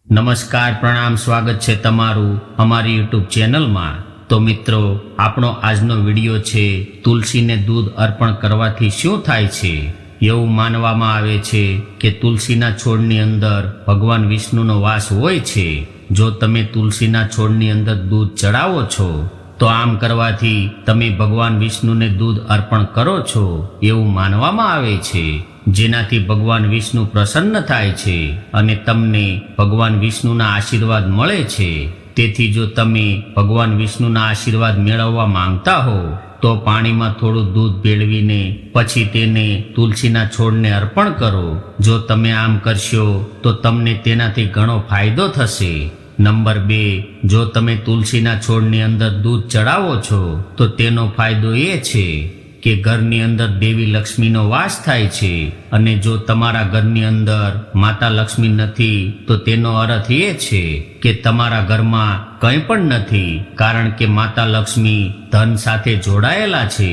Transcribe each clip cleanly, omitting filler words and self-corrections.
નમસ્કાર, પ્રણામ, સ્વાગત છે તમારું અમારી યુટ્યુબ ચેનલમાં। તો મિત્રો, આપણો આજનો વિડીયો છે તુલસીને દૂધ અર્પણ કરવાથી શું થાય છે। એવું માનવામાં આવે છે કે તુલસીના છોડની અંદર ભગવાન વિષ્ણુનો વાસ હોય છે। જો તમે તુલસીના છોડની અંદર દૂધ ચડાવો છો તો આમ કરવાથી તમે ભગવાન વિષ્ણુને દૂધ અર્પણ કરો છો એવું માનવામાં આવે છે, જેનાથી ભગવાન વિષ્ણુ પ્રસન્ન થાય છે અને તમને ભગવાન વિષ્ણુના આશીર્વાદ મળે છે। તેથી જો તમે ભગવાન વિષ્ણુના આશીર્વાદ મેળવવા માંગતા હો તો પાણીમાં થોડું દૂધ ભેળવીને પછી તેને તુલસીના છોડને અર્પણ કરો। જો તમે આમ કરશો તો તમને તેનાથી ઘણો ફાયદો થશે। નંબર 2, જો તમે તુલસીના છોડની અંદર દૂધ ચડાવો છો તો તેનો ફાયદો એ છે કે ઘરની અંદર દેવી લક્ષ્મીનો વાસ થાય છે, અને જો તમારા ઘરની અંદર માતા લક્ષ્મી નથી તો તેનો અર્થ એ છે કે તમારા ઘરમાં કંઈ પણ નથી, કારણ કે માતા લક્ષ્મી ધન સાથે જોડાયેલા છે।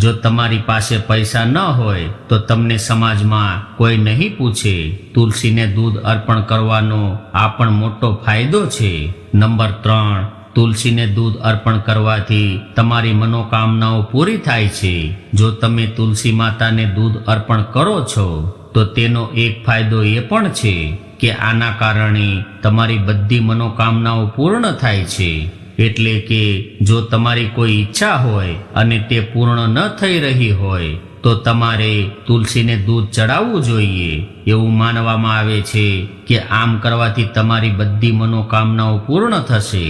જો તમારી પાસે પૈસા ન હોય તો તમને સમાજમાં કોઈ નહીં પૂછે। તુલસીને દૂધ અર્પણ કરવાનો આ પણ મોટો ફાયદો છે। નંબર 3, તુલસીને દૂધ અર્પણ કરવાથી તમારી મનોકામનાઓ પૂરી થાય છે। જો તમે તુલસી માતાને દૂધ અર્પણ કરો છો તો તેનો એક ફાયદો એ પણ છે કે આના કારણે તમારી બધી મનોકામનાઓ પૂર્ણ થાય છે। એટલે કે જો તમારી કોઈ ઈચ્છા હોય અને તે પૂર્ણ ન થઈ રહી હોય તો તમારે તુલસીને દૂધ ચડાવવું જોઈએ। એવું માનવામાં આવે છે કે આમ કરવાથી તમારી બધી મનોકામનાઓ પૂર્ણ થશે।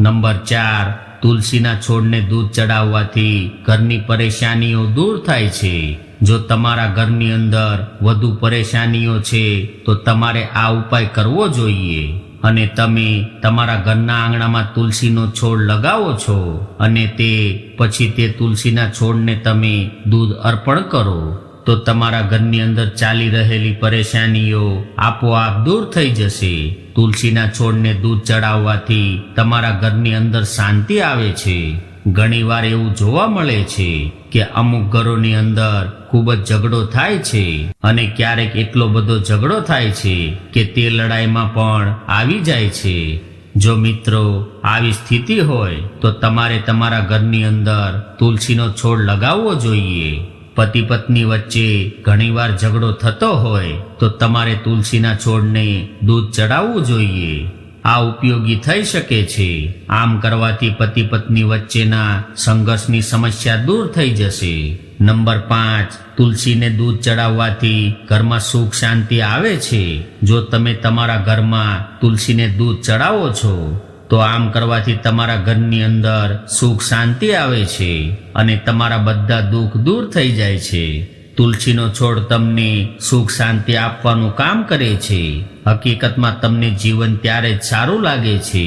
નંબર 4, તુલસીના છોડને દૂધ ચડાવવાથી ઘરની પરેશાનીઓ દૂર થાય છે। જો તમારા ઘરની અંદર વધુ પરેશાનીઓ છે તો તમારે આ ઉપાય કરવો જોઈએ અને તમે તમારા ઘરના આંગણામાં તુલસીનો છોડ લગાવો છો અને તે પછી તે તુલસીના છોડને તમે દૂધ અર્પણ કરો તો તમારા ઘરની અંદર ચાલી રહેલી પરેશાનીઓ આપોઆપ દૂર થઈ જશે। તુલસીના છોડને દૂધ ચડાવવાથી તમારા ઘરની અંદર શાંતિ આવે છે। ઘણીવાર એવું જોવા મળે છે કે અમુક ઘરોની અંદર ખૂબ જ ઝઘડો થાય છે અને ક્યારેક એટલો બધો ઝઘડો થાય છે કે તે લડાઈમાં પણ આવી જાય છે। જો મિત્રો આવી સ્થિતિ હોય તો તમારે તમારા ઘરની અંદર તુલસીનો છોડ લગાવવો જોઈએ। પતિ પત્ની વચ્ચે ઘણીવાર ઝઘડો થતો હોય તો તમારે તુલસીના છોડને દૂધ ચડાવવું જોઈએ। આ ઉપયોગી થઈ શકે છે। આમ કરવાથી પતિ પત્ની વચ્ચેના સંઘર્ષની સમસ્યા દૂર થઈ જશે। નંબર 5, તુલસીને દૂધ ચડાવવાથી ઘરમાં સુખ શાંતિ આવે છે। જો તમે તમારા ઘરમાં તુલસીને દૂધ ચડાવો છો તો આમ કરવાથી તમારા ઘરની અંદર સુખ શાંતિ આવે છે અને તમારા બધા દુઃખ દૂર થઈ જાય છે। તુલસીનો છોડ તમને સુખ શાંતિ આપવાનું કામ કરે છે। હકીકતમાં તમને જીવન ત્યારે જ સારું લાગે છે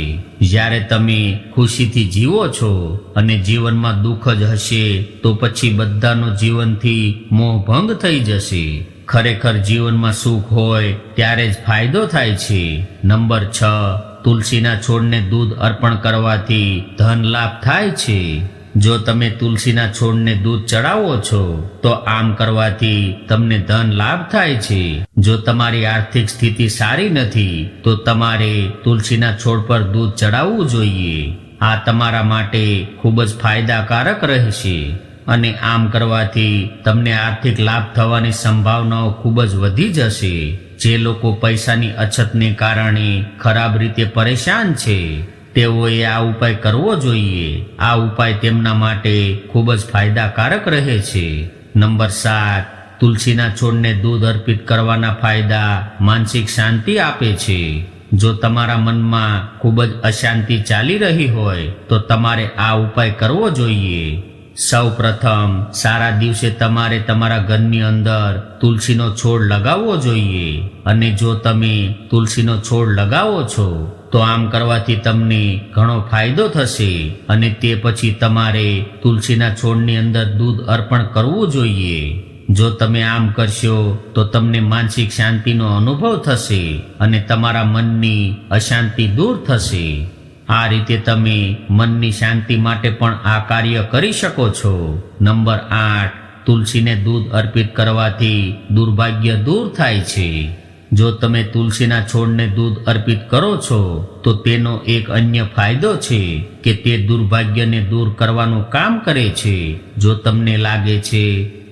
જ્યારે તમે ખુશીથી જીવો છો, અને જીવનમાં દુઃખ જ હશે તો પછી બધાનો જીવનથી મોહ ભંગ થઈ જશે। ખરેખર જીવનમાં સુખ હોય ત્યારે જ ફાયદો થાય છે। નંબર 6, તુલસીના છોડને દૂધ અર્પણ કરવાથી ધન લાભ થાય છે। જો તમે તુલસીના છોડને દૂધ ચડાવો છો તો આમ કરવાથી તમને ધન લાભ થાય છે। જો તમારી આર્થિક સ્થિતિ સારી નથી તો તમારે તુલસીના છોડ પર દૂધ ચડાવવું જોઈએ। આ તમારા માટે ખૂબ જ ફાયદાકારક રહેશે અને આમ કરવાથી તમને આર્થિક લાભ થવાની સંભાવનાઓ ખૂબ જ વધી જશે। જે લોકો પૈસાની અછતને કારણે ખરાબ રીતે પરેશાન છે તેઓએ આ ઉપાય કરવો જોઈએ। આ ઉપાય તેમના માટે ખૂબ જ ફાયદાકારક રહે છે। નંબર 7, તુલસીના છોડને દૂધ અર્પિત કરવાના ફાયદા માનસિક શાંતિ આપે છે। જો તમારા મનમાં ખૂબ જ અશાંતિ ચાલી રહી હોય તો તમારે આ ઉપાય કરવો જોઈએ। સૌ પ્રથમ સારા દિવસે તમારે તમારા ઘરની અંદર તુલસીનો છોડ લગાવવો જોઈએ, અને જો તમે તુલસીનો છોડ લગાવો છો તો આમ કરવાથી તમને ઘણો ફાયદો થશે અને તે પછી તમારે તુલસીના છોડની અંદર દૂધ અર્પણ કરવું જોઈએ। જો તમે આમ કરશો તો તમને માનસિક શાંતિનો અનુભવ થશે અને તમારા મનની અશાંતિ દૂર થશે। આ રીતે તમે મનની શાંતિ માટે પણ આ કાર્ય કરી શકો છો। નંબર 8, તુલસીને દૂધ અર્પિત કરવાથી દુર્ભાગ્ય દૂર થાય છે। જો તમે તુલસીના છોડને દૂધ અર્પિત કરો છો તો તેનો એક અન્ય ફાયદો છે કે તે દુર્ભાગ્યને દૂર કરવાનું કામ કરે છે. જો તમને લાગે છે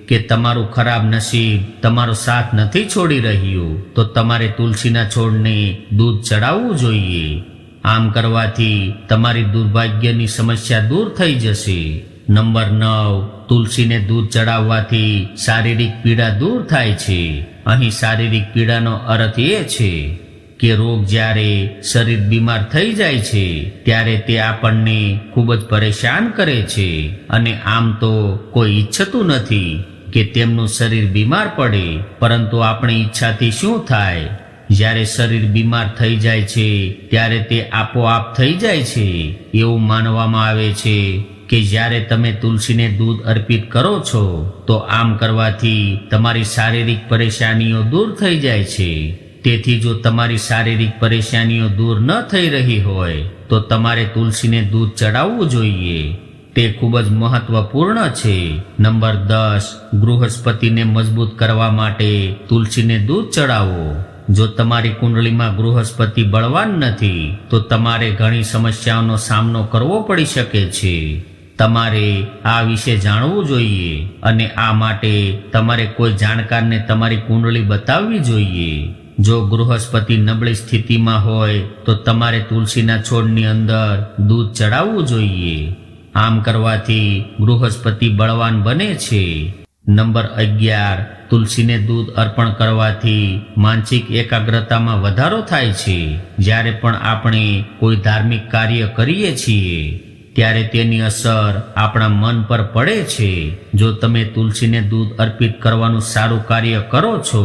કે તમારું ખરાબ નસીબ તમારો સાથ નથી છોડી રહ્યું તો તમારે તુલસીના છોડને દૂધ ચડાવવું જોઈએ. આમ કરવાથી તમારી દુર્ભાગ્યની સમસ્યા દૂર થઈ જશે. નંબર 9, તુલસીને દૂધ ચડાવવાથી શારીરિક પીડા દૂર થાય છે. અહીં શારીરિક પીડાનો અર્થ એ છે કે રોગ જ્યારે શરીર બીમાર થઈ જાય છે ત્યારે તે આપણને ખૂબ જ પરેશાન કરે છે અને આમ તો કોઈ ઈચ્છતું નથી કે તેમનું શરીર બીમાર પડે, પરંતુ આપણી ઈચ્છાથી શું થાય? જ્યારે શરીર બીમાર થઈ જાય છે ત્યારે તે આપોઆપ થઈ જાય છે. એવું માનવામાં આવે છે કે જ્યારે તમે તુલસીને દૂધ અર્પિત કરો છો તો આમ કરવાથી તમારી શારીરિક પરેશાનીઓ દૂર થઈ જાય છે. તેથી જો તમારી શારીરિક પરેશાનીઓ દૂર ન થઈ રહી હોય તો તમારે તુલસીને દૂધ ચડાવવું જોઈએ. તે ખૂબ જ મહત્વપૂર્ણ છે. નંબર 10, ગૃહસ્પતિને મજબૂત કરવા માટે તુલસીને દૂધ ચડાવો. જો તમારી કુંડળીમાં ગૃહસ્પતિ બળવાન નથી તો તમારે ઘણી સમસ્યાઓનો સામનો કરવો પડી શકે છે. તમારે આ વિશે જાણવું જોઈએ અને આ માટે તમારે કોઈ જાણકારને તમારી કુંડળી બતાવવી જોઈએ. જો ગૃહસ્પતિ નબળી સ્થિતિમાં હોય તો તમારે તુલસીના છોડની અંદર દૂધ ચડાવવું જોઈએ. આમ કરવાથી ગૃહસ્પતિ બળવાન બને છે. નંબર 11, તુલસીને દૂધ અર્પણ કરવાથી માનસિક એકાગ્રતામાં વધારો થાય છે. જ્યારે પણ આપણે કોઈ ધાર્મિક કાર્ય કરીએ છીએ ત્યારે તેની અસર આપણા મન પર પડે છે. જો તમે તુલસીને દૂધ અર્પિત કરવાનું સારું કાર્ય કરો છો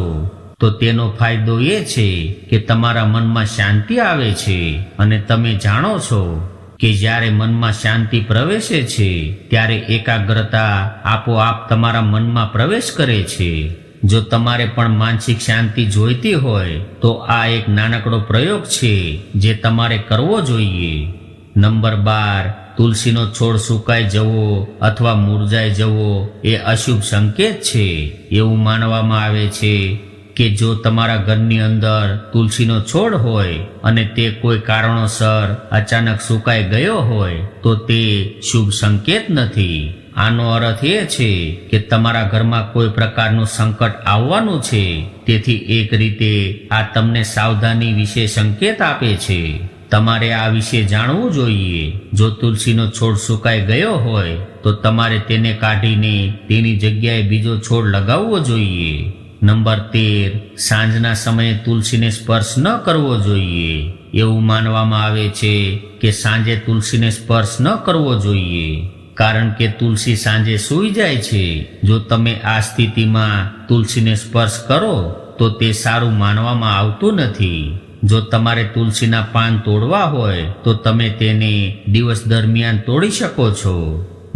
તો તેનો ફાયદો એ છે કે તમારા મનમાં શાંતિ આવે છે અને તમે જાણો છો કે જ્યારે મનમાં શાંતિ પ્રવેશે છે ત્યારે એકાગ્રતા આપોઆપ તમારા મનમાં પ્રવેશ કરે છે. જો તમારે પણ માનસિક શાંતિ જોઈતી હોય તો આ એક નાનકડો પ્રયોગ છે જે તમારે કરવો જોઈએ. નંબર 12, તુલસીનો છોડ સુકાઈ જવો અથવા મુરઝાઈ જવો એ અશુભ સંકેત છે. એવું માનવામાં આવે છે કે જો તમારા ઘરની અંદર તુલસીનો છોડ હોય અને તે કોઈ કારણોસર અચાનક સુકાઈ ગયો હોય તો તે શુભ સંકેત નથી. આનો અર્થ એ છે કે તમારા ઘરમાં કોઈ પ્રકારનું સંકટ આવવાનું છે. તેથી એક રીતે આ તમને સાવધાની વિશે સંકેત આપે છે. તમારે આ વિશે જાણવું જોઈએ. જો તુલસીનો છોડ સુકાઈ ગયો હોય તો તમારે તેને કાઢીને તેની જગ્યાએ બીજો છોડ લગાવવો જોઈએ. નંબર 13, સાંજના સમયે તુલસીને સ્પર્શ ન કરવો જોઈએ. એવું માનવામાં આવે છે કે સાંજે તુલસીને સ્પર્શ ન કરવો જોઈએ કારણ કે તુલસી સાંજે સૂઈ જાય છે. જો તમે આ સ્થિતિમાં તુલસીને સ્પર્શ કરો તો તે સારું માનવામાં આવતું નથી. જો તમારે તુલસીના પાન તોડવા હોય તો તમે તેને દિવસ દરમિયાન તોડી શકો છો.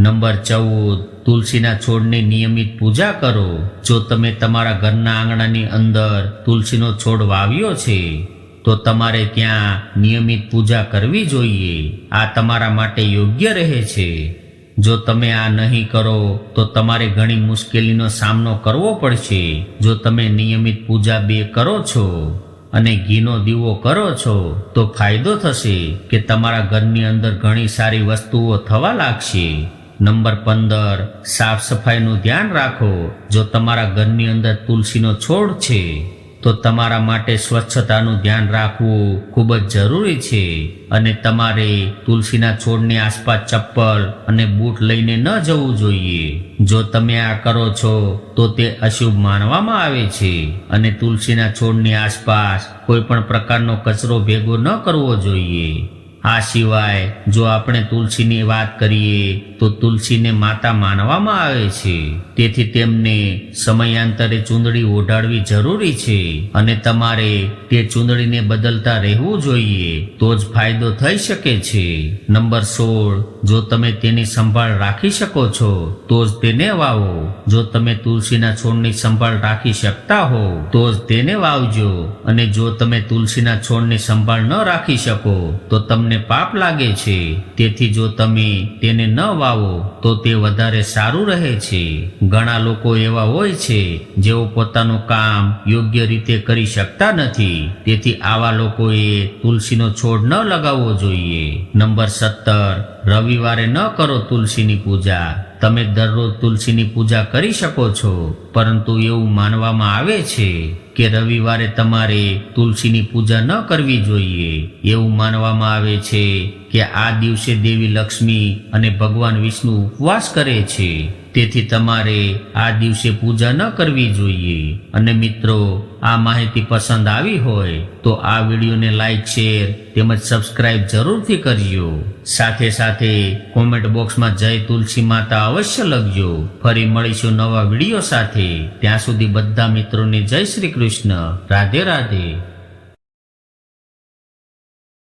નંબર 14, તુલસીના છોડની નિયમિત પૂજા કરો. જો તમે તમારા ઘરના આંગણાની અંદર તુલસીનો છોડ વાવ્યો છે તો તમારે ત્યાં નિયમિત પૂજા કરવી જોઈએ. આ તમારા માટે યોગ્ય રહે છે. જો તમે આ નહીં કરો તો તમારે ઘણી મુશ્કેલીનો સામનો કરવો પડશે. જો તમે નિયમિત પૂજા 2 કરો છો અને ઘીનો દીવો કરો છો તો ફાયદો થશે કે તમારા ઘરની અંદર ઘણી સારી વસ્તુઓ થવા લાગશે. નંબર 15, સાફ સફાઈનું ધ્યાન રાખો. જો તમારા ઘરની અંદર તુલસીનો છોડ છે તો તમારા માટે સ્વચ્છતાનું ધ્યાન રાખવું ખૂબ જ જરૂરી છે અને તમારે તુલસીના છોડની આસપાસ ચપ્પલ અને બૂટ લઈને ન જવું જોઈએ. જો તમે આ કરો છો તો તે અશુભ માનવામાં આવે છે અને તુલસીના છોડની આસપાસ કોઈ પણ પ્રકારનો કચરો ભેગો ન કરવો જોઈએ. આ સિવાય જો આપણે તુલસીની વાત કરીએ તો તુલસીને માતા માનવામાં આવે છે. તેથી તેમને સમયાંતરે ચૂંદડી ઓઢાડવી જરૂરી છે અને તમારે તે ચૂંદડીને બદલતા રહેવું જોઈએ તો જ ફાયદો થઈ શકે છે. નંબર 16, જો તમે તેની સંભાળ રાખી શકો છો તો જ તેને વાવો. જો તમે તુલસીના છોડની સંભાળ રાખી શકતા હો તો જ તેને વાવજો અને જો તમે તુલસીના છોડની સંભાળ ન રાખી શકો તો તમને તમને પાપ લાગે છે. તેથી જો તમે તેને ન વાવો તો તે વધારે સારું રહે છે. ઘણા લોકો એવા હોય છે જેઓ પોતાનું કામ યોગ્ય રીતે કરી શકતા નથી. તેથી આવા લોકોએ તુલસીનો છોડ ન લગાવવો જોઈએ. નંબર 17, રવિવારે ન કરો તુલસીની પૂજા. તમે દરરોજ તુલસીની પૂજા કરી શકો છો, પરંતુ એવું માનવામાં આવે છે કે રવિવારે તમારે તુલસીની પૂજા ન કરવી જોઈએ. એવું માનવામાં આવે છે કે આ દિવસે દેવી લક્ષ્મી અને ભગવાન વિષ્ણુ ઉપવાસ કરે છે. તેથી તમારે આ દિવસે પૂજા ન કરવી જોઈએ. અને મિત્રો, આ માહિતી પસંદ આવી હોય તો આ વિડીયોને લાઈક, શેર તેમજ સબસ્ક્રાઇબ જરૂરથી કરજો. સાથે સાથે કોમેન્ટ બોક્સમાં જય તુલસી માતા અવશ્ય લખજો. ફરી મળીશું નવા વિડીયો સાથે. ત્યાં સુધી બધા મિત્રોને જય શ્રી કૃષ્ણ. રાધે રાધે.